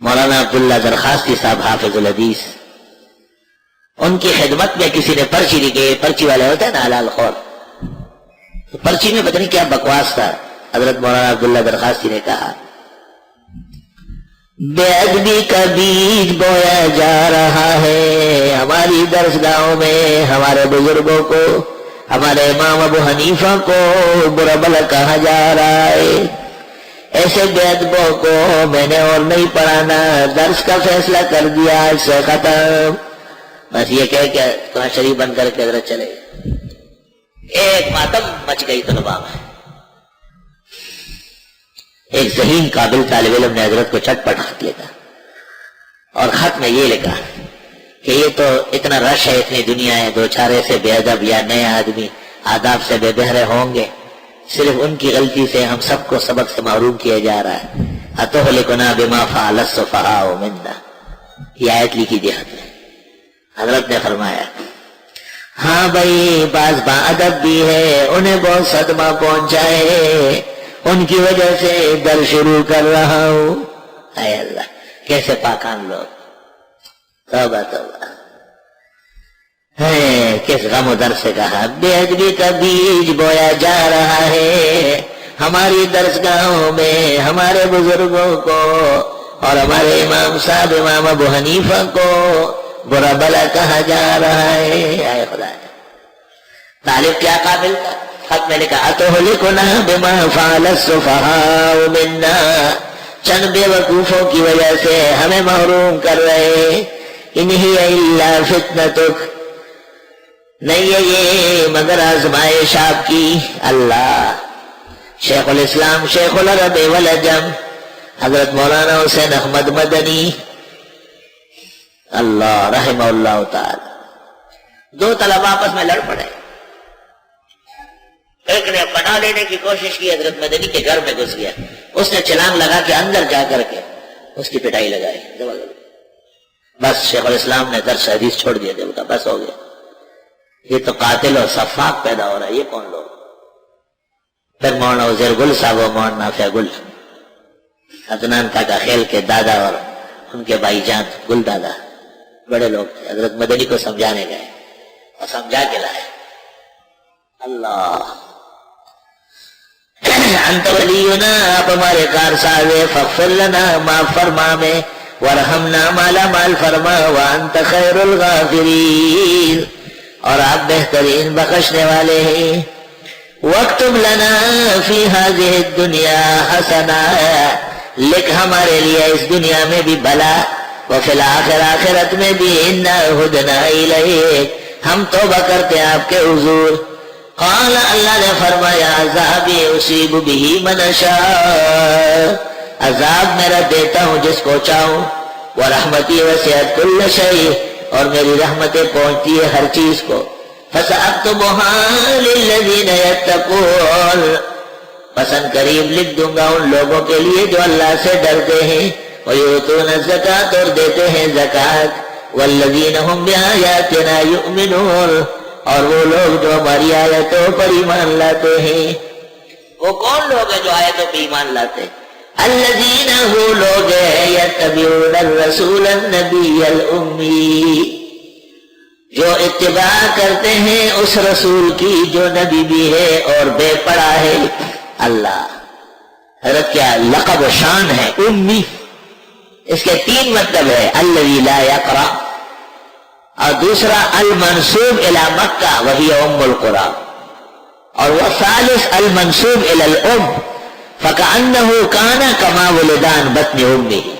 مولانا عبداللہ درخواستی صاحب حافظ الحدیث، ان کی خدمت میں کسی نے پرچی لکھی، پرچی والے ہوتے ہیں نا حلال خور، پرچی میں پتہ نہیں کیا بکواس تھا. حضرت مولانا عبداللہ درخواستی نے کہا بے ادبی کا بیج بویا جا رہا ہے ہماری درسگاہوں میں، ہمارے بزرگوں کو، ہمارے امام ابو حنیفہ کو برا بھلا کہا جا رہا ہے. ایسے بے ادبوں کو میں نے اور نہیں پڑھانا، درس کا فیصلہ کر دیا، اس سے ختم. بس یہ کہہ کے کہاں شریف بن کر کے حضرت چلے. ایک ماتم مچ گئی طلباء میں. ایک ذہین قابل طالب علم نے حضرت کو چٹ پٹ خط لکھا اور خط میں یہ لکھا کہ یہ تو اتنا رش ہے، اتنی دنیا ہے، دو چار ایسے بے ادب یا نئے آدمی آداب سے بے بہرے ہوں گے، صرف ان کی غلطی سے ہم سب کو سبق سے محروم کیا جا رہا ہے. اتہلکنا بما فعل السفہاء منا، یہ آیت لکھی دی خط میں. حضرت نے فرمایا ہاں بھائی بعض با ادب بھی ہے، انہیں بہت صدمہ پہنچا ہے، ان کی وجہ سے در شروع کر رہا ہوں. اے اللہ کیسے پاکان لوگ، توبہ توبہ. کس غم و در سے کہا بے ادبی کا بیج بویا جا رہا ہے ہماری درسگاہوں میں، ہمارے بزرگوں کو اور ہمارے امام صاحب امام ابو حنیفہ کو برا بھلا کہا جا رہا ہے. اے خدا، طالب کیا قابل تھا. خط میں لکھا اتہلکنا بما فعل السفہاء منا، چند بے وقوفوں کی وجہ سے ہمیں محروم کر رہے. ان ہی الا فتنتک، نہیں ہے یہ مگر آزمائش آپ کی. اللہ شیخ الاسلام شیخ العرب والعجم حضرت مولانا حسین احمد مدنی اللہ رحمہ اللہ تعالی، دو طلبہ آپس میں لڑ پڑے. ایک نے پناہ لینے کی کوشش کی، حضرت مدنی کے گھر میں گھس گیا، اس نے چھلانگ لگا کے اندر جا کر کے اس کی پٹائی لگائی. بس شیخ الاسلام نے درس حدیث چھوڑ دیا، دل کا بس ہو گیا. یہ تو قاتل اور صفاق پیدا ہو رہا ہے، یہ کون لوگ. پھر مولانا عزیر گل صاحب و مولانا نافع گل، عدنان کاکا خیل کے دادا اور ان کے بھائی جان گل دادا بڑے لوگ تھے. حضرت مدنی کو سمجھانے گئے اور سمجھا کے لائے. اللہ انت ولینا، آپ ہمارے کار سازے، فاغفر لنا معاف فرما میں، ورحمنا مالا مال فرما، وانت خیر الغافرین، اور آپ بہترین بخشنے والے ہیں. واکتب لنا فی ہذہ الدنیا حسنا، لکھ ہمارے لیے اس دنیا میں بھی بھلا، وفی الآخر آخرت میں بھی، انا ہدنا الیک، ہم توبہ کرتے آپ کے حضور. قال اللہ نے فرمایا عذابی اصیب بہ من اشاء، عذاب میرا دیتا ہوں جس کو چاہوں، ورحمتی وسعت کل شیء، اور میری رحمتیں پہنچتی ہے ہر چیز کو. فسأکتبها للذین یتقون، پسند قریب لکھ دوں گا ان لوگوں کے لیے جو اللہ سے ڈرتے ہیں، ویؤتون الزکاۃ، اور دیتے ہیں زکات، والذین هم بآیاتنا یؤمنون، اور وہ لوگ جو ہماری آیتوں پر ایمان لاتے ہیں. وہ کون لوگ ہیں جو آیتوں پر ایمان لاتے ہیں؟ الذین، وہ لوگ ہیں یتبعون الرسول النبی الامی، جو اتباع کرتے ہیں اس رسول کی جو نبی بھی ہے اور بے پڑھا ہے. اللہ حضرت کیا لقب و شان ہے امی. اس کے تین مطلب ہے، الذی لا یقرأ، اور دوسرا المنسوب الی مکہ وہی ام القرآن، اور وہ ثالث المنسوب الی الام، فکأنہ کان کما ولدان بطن امہ،